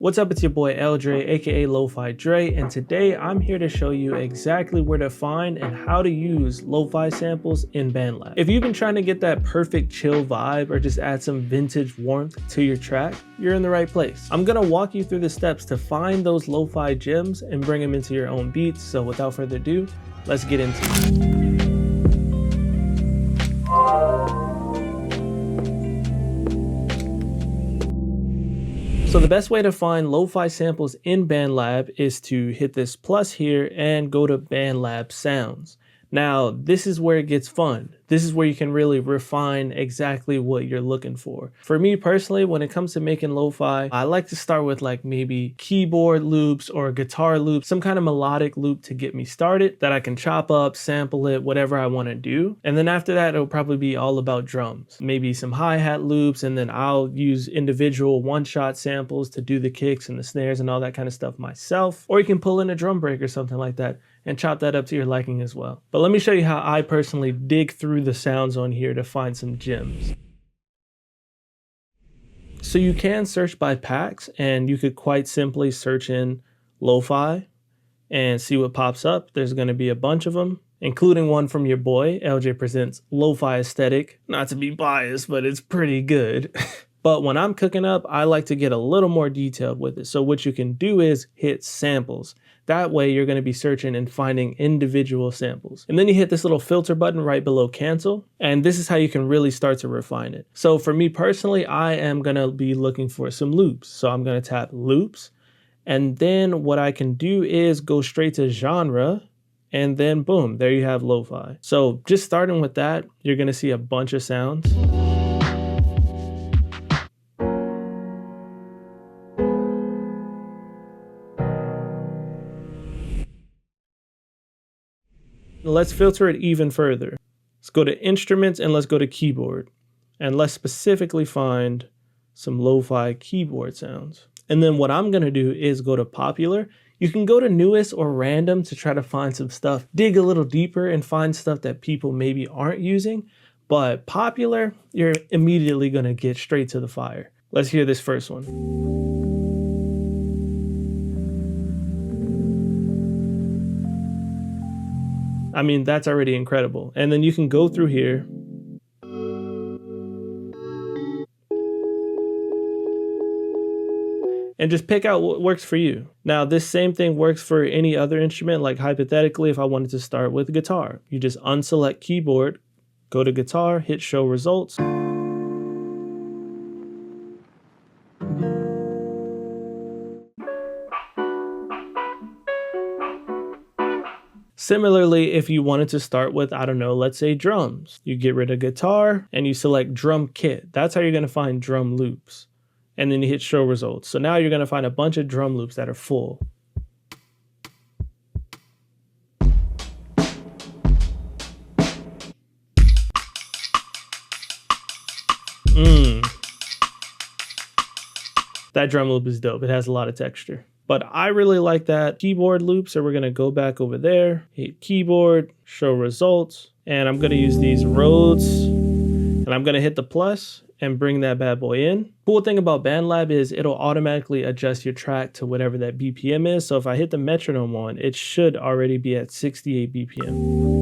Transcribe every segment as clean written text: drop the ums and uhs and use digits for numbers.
What's up, it's your boy LJ, aka Lo-Fi Dre, and today I'm here to show you exactly where to find and how to use lo-fi samples in BandLab. If you've been trying to get that perfect chill vibe or just add some vintage warmth to your track, you're in the right place. I'm gonna walk you through the steps to find those lo-fi gems and bring them into your own beats, so without further ado, let's get into it. So the best way to find lo-fi samples in BandLab is to hit this plus here and go to BandLab Sounds. Now, this is where it gets fun. This is where you can really refine exactly what you're looking for. For me personally, when it comes to making lo-fi, I like to start with like maybe keyboard loops or guitar loops, some kind of melodic loop to get me started that I can chop up, sample it, whatever I want to do. And then after that, it'll probably be all about drums. Maybe some hi-hat loops, and then I'll use individual one-shot samples to do the kicks and the snares and all that kind of stuff myself. Or you can pull in a drum break or something like that and chop that up to your liking as well. But let me show you how I personally dig through the sounds on here to find some gems. So you can search by packs, and you could quite simply search in lo-fi and see what pops up. There's going to be a bunch of them, including one from your boy, LJ Presents Lo-Fi Aesthetic. Not to be biased, but it's pretty good. But when I'm cooking up, I like to get a little more detailed with it. So what you can do is hit samples. That way you're going to be searching and finding individual samples. And then you hit this little filter button right below cancel. And this is how you can really start to refine it. So for me personally, I am going to be looking for some loops. So I'm going to tap loops. And then what I can do is go straight to genre. And then boom, there you have lo-fi. So just starting with that, you're going to see a bunch of sounds. Let's filter it even further. Let's go to instruments and let's go to keyboard. And let's specifically find some lo-fi keyboard sounds. And then what I'm gonna do is go to popular. You can go to newest or random to try to find some stuff, dig a little deeper and find stuff that people maybe aren't using. But popular, you're immediately gonna get straight to the fire. Let's hear this first one. I mean, that's already incredible. And then you can go through here and just pick out what works for you. Now, this same thing works for any other instrument. Like hypothetically, if I wanted to start with guitar, you just unselect keyboard, go to guitar, hit show results. Similarly, if you wanted to start with, I don't know, let's say drums, you get rid of guitar and you select drum kit. That's how you're going to find drum loops. And then you hit show results. So now you're going to find a bunch of drum loops that are full. That drum loop is dope. It has a lot of texture. But I really like that keyboard loop, so we're gonna go back over there, hit keyboard, show results, and I'm gonna use these Rhodes, and I'm gonna hit the plus and bring that bad boy in. Cool thing about BandLab is it'll automatically adjust your track to whatever that BPM is. So if I hit the metronome on, it should already be at 68 BPM.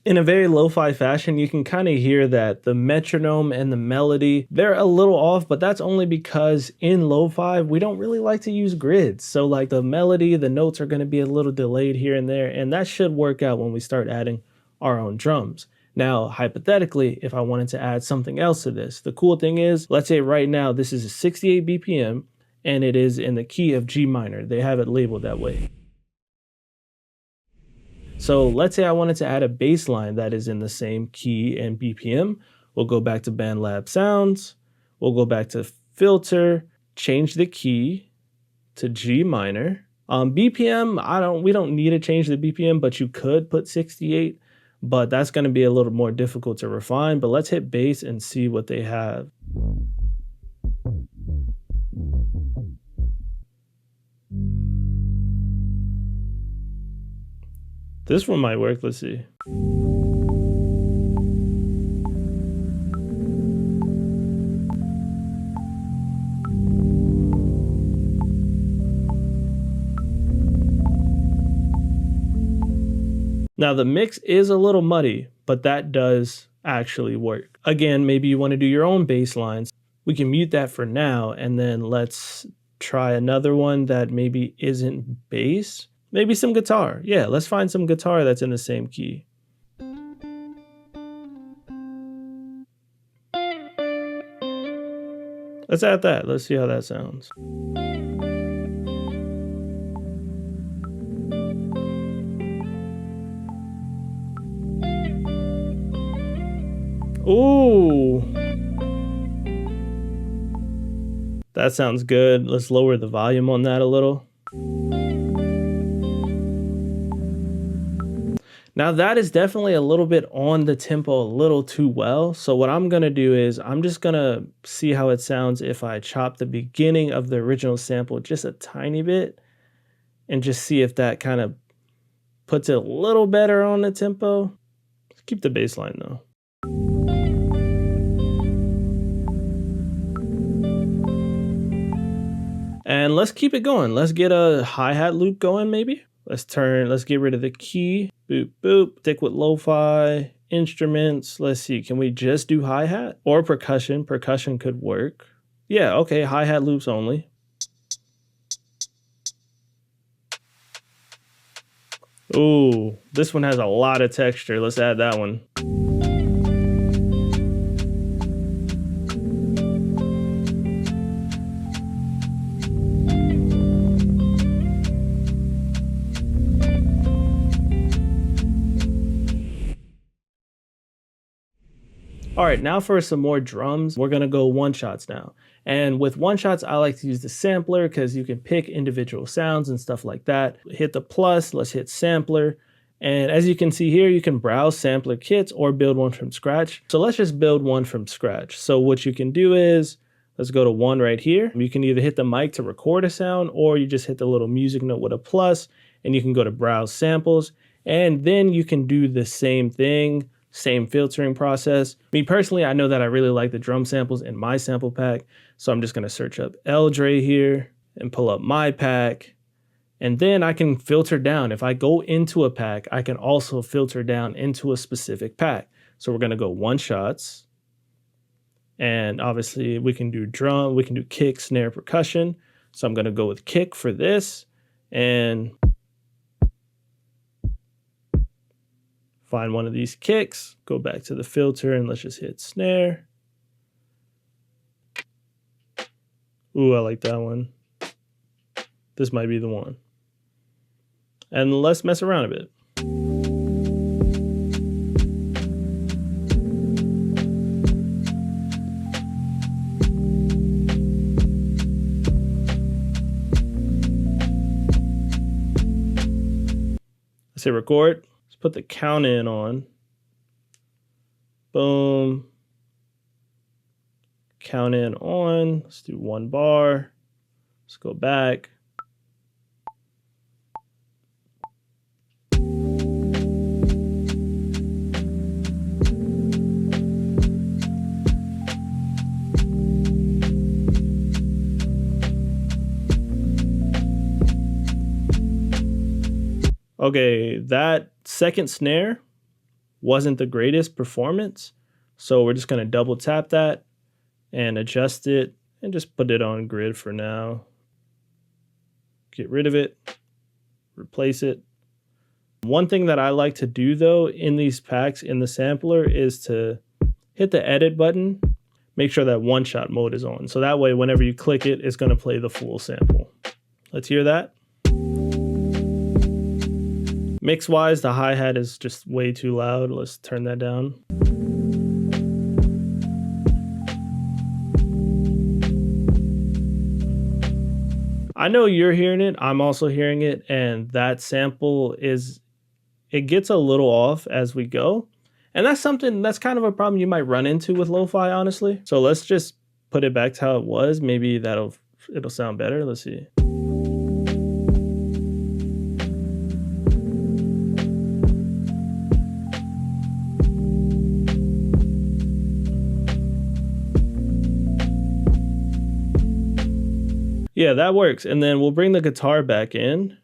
In a very lo-fi fashion, you can kind of hear that the metronome and the melody, they're a little off, but that's only because in lo-fi, we don't really like to use grids. So like the melody, the notes are going to be a little delayed here and there, and that should work out when we start adding our own drums. Now, hypothetically, if I wanted to add something else to this, the cool thing is, let's say right now, this is a 68 BPM, and it is in the key of G minor. They have it labeled that way. So let's say I wanted to add a bass line that is in the same key and BPM. We'll go back to BandLab Sounds. We'll go back to filter, change the key to G minor. BPM, we don't need to change the BPM, but you could put 68, but that's going to be a little more difficult to refine. But let's hit bass and see what they have. This one might work. Let's see. Now the mix is a little muddy, but that does actually work. Again, maybe you want to do your own bass lines. We can mute that for now, and then let's try another one that maybe isn't bass. Maybe some guitar. Yeah, let's find some guitar that's in the same key. Let's add that. Let's see how that sounds. Ooh. That sounds good. Let's lower the volume on that a little. Now that is definitely a little bit on the tempo a little too well. So what I'm gonna do is I'm just gonna see how it sounds if I chop the beginning of the original sample just a tiny bit and just see if that kind of puts it a little better on the tempo. Let's keep the bass line though. And let's keep it going. Let's get a hi-hat loop going maybe. Let's get rid of the key. Boop, boop. Stick with lo-fi, instruments. Let's see, can we just do hi-hat? Or percussion? Percussion could work. Yeah, okay, hi-hat loops only. Ooh, this one has a lot of texture. Let's add that one. All right, now for some more drums, we're gonna go one shots now. And with one shots, I like to use the sampler because you can pick individual sounds and stuff like that. Hit the plus, let's hit sampler. And as you can see here, you can browse sampler kits or build one from scratch. So let's just build one from scratch. So what you can do is, let's go to one right here. You can either hit the mic to record a sound, or you just hit the little music note with a plus, and you can go to browse samples. And then you can do the same thing, same filtering process. Me personally, I know that I really like the drum samples in my sample pack. So I'm just gonna search up L-Dre here and pull up my pack. And then I can filter down. If I go into a pack, I can also filter down into a specific pack. So we're gonna go one shots. And obviously we can do drum, we can do kick, snare, percussion. So I'm gonna go with kick for this and find one of these kicks, go back to the filter and let's just hit snare. Ooh, I like that one. This might be the one. And let's mess around a bit. Let's hit record. Let's put the count in on. Boom. Count in on. Let's do 1 bar. Let's go back. Okay, that second snare wasn't the greatest performance. So we're just gonna double tap that and adjust it and just put it on grid for now. Get rid of it, replace it. One thing that I like to do though in these packs in the sampler is to hit the edit button, make sure that one shot mode is on. So that way, whenever you click it, it's gonna play the full sample. Let's hear that. Mix wise, the hi-hat is just way too loud. Let's turn that down. I know you're hearing it, I'm also hearing it, and that sample it gets a little off as we go. And that's kind of a problem you might run into with lo-fi, honestly. So let's just put it back to how it was. Maybe it'll sound better. Let's see. Yeah, that works. And then we'll bring the guitar back in.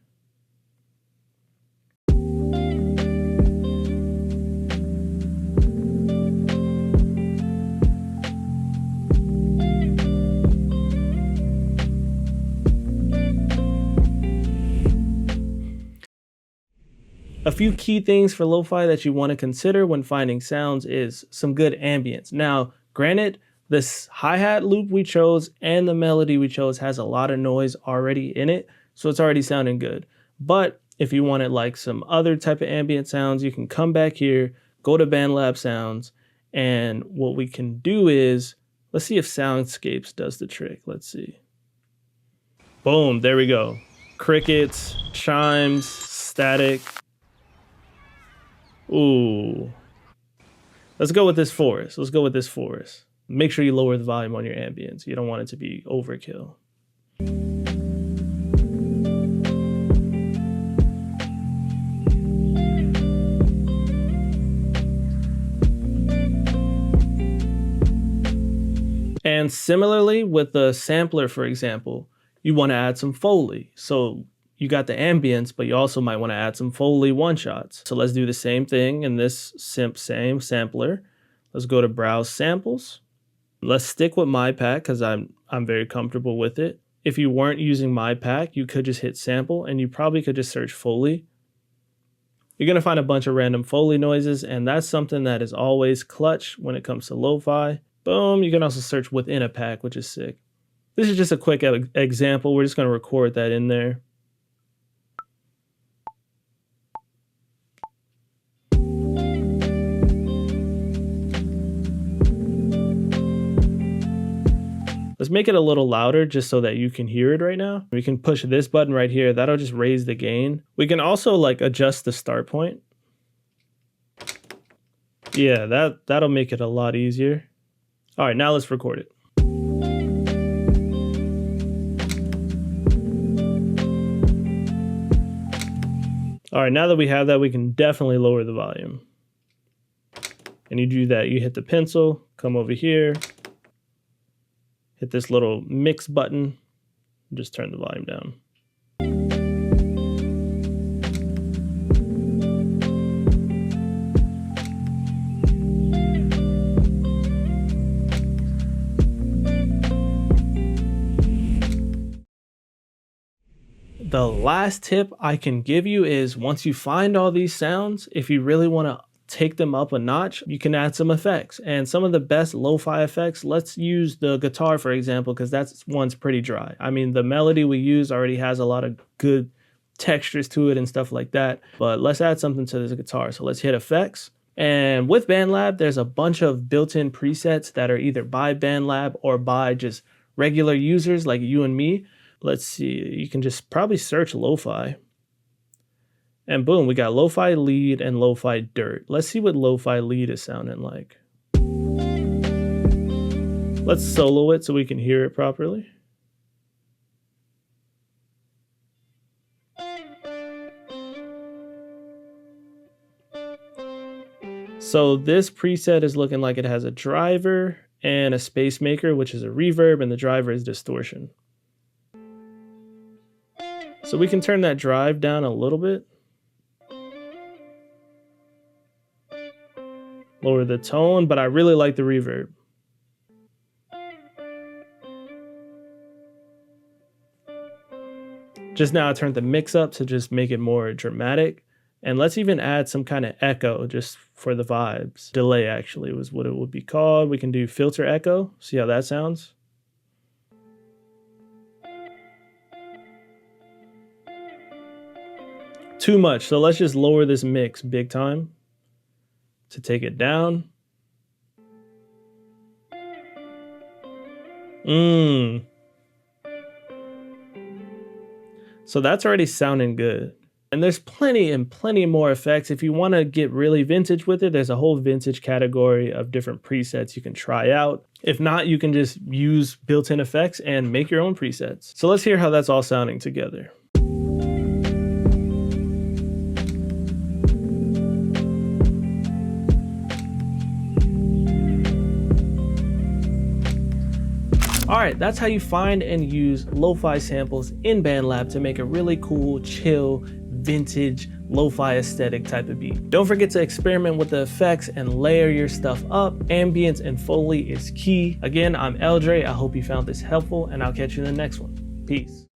A few key things for lo-fi that you want to consider when finding sounds is some good ambience. Now, granted, this hi-hat loop we chose and the melody we chose has a lot of noise already in it, so it's already sounding good. But if you wanted like some other type of ambient sounds, you can come back here, go to BandLab Sounds, and what we can do is, let's see if Soundscapes does the trick. Let's see. Boom, there we go. Crickets, chimes, static. Ooh. Let's go with this forest. Let's go with this forest. Make sure you lower the volume on your ambience. You don't want it to be overkill. And similarly with the sampler, for example, you want to add some Foley. So you got the ambience, but you also might want to add some Foley one-shots. So let's do the same thing in this same sampler. Let's go to Browse Samples. Let's stick with my pack because I'm very comfortable with it. If you weren't using my pack, you could just hit Sample and you probably could just search Foley. You're going to find a bunch of random Foley noises, and that's something that is always clutch when it comes to lo-fi. Boom, you can also search within a pack, which is sick. This is just a quick example. We're just going to record that in there. Let's make it a little louder just so that you can hear it right now. We can push this button right here. That'll just raise the gain. We can also like adjust the start point. Yeah, that'll make it a lot easier. All right, now let's record it. All right, now that we have that, we can definitely lower the volume. And you do that, you hit the pencil, come over here, hit this little mix button, and just turn the volume down. The last tip I can give you is once you find all these sounds, if you really want to take them up a notch, you can add some effects. And some of the best lo-fi effects, let's use the guitar, for example, because that's one's pretty dry. I mean, the melody we use already has a lot of good textures to it and stuff like that. But let's add something to this guitar. So let's hit effects. And with BandLab, there's a bunch of built-in presets that are either by BandLab or by just regular users like you and me. Let's see, you can just probably search lo-fi. And boom, we got lo-fi lead and lo-fi dirt. Let's see what lo-fi lead is sounding like. Let's solo it so we can hear it properly. So this preset is looking like it has a driver and a space maker, which is a reverb, and the driver is distortion. So we can turn that drive down a little bit. Lower the tone, but I really like the reverb. Just now I turned the mix up to just make it more dramatic. And let's even add some kind of echo just for the vibes. Delay actually was what it would be called. We can do filter echo. See how that sounds? Too much, so let's just lower this mix big time to take it down. So that's already sounding good. And there's plenty and plenty more effects. If you want to get really vintage with it, there's a whole vintage category of different presets you can try out. If not, you can just use built-in effects and make your own presets. So let's hear how that's all sounding together. All right, that's how you find and use lo-fi samples in BandLab to make a really cool, chill, vintage, lo-fi aesthetic type of beat. Don't forget to experiment with the effects and layer your stuff up. Ambience and Foley is key. Again, I'm Eldre. I hope you found this helpful, and I'll catch you in the next one. Peace.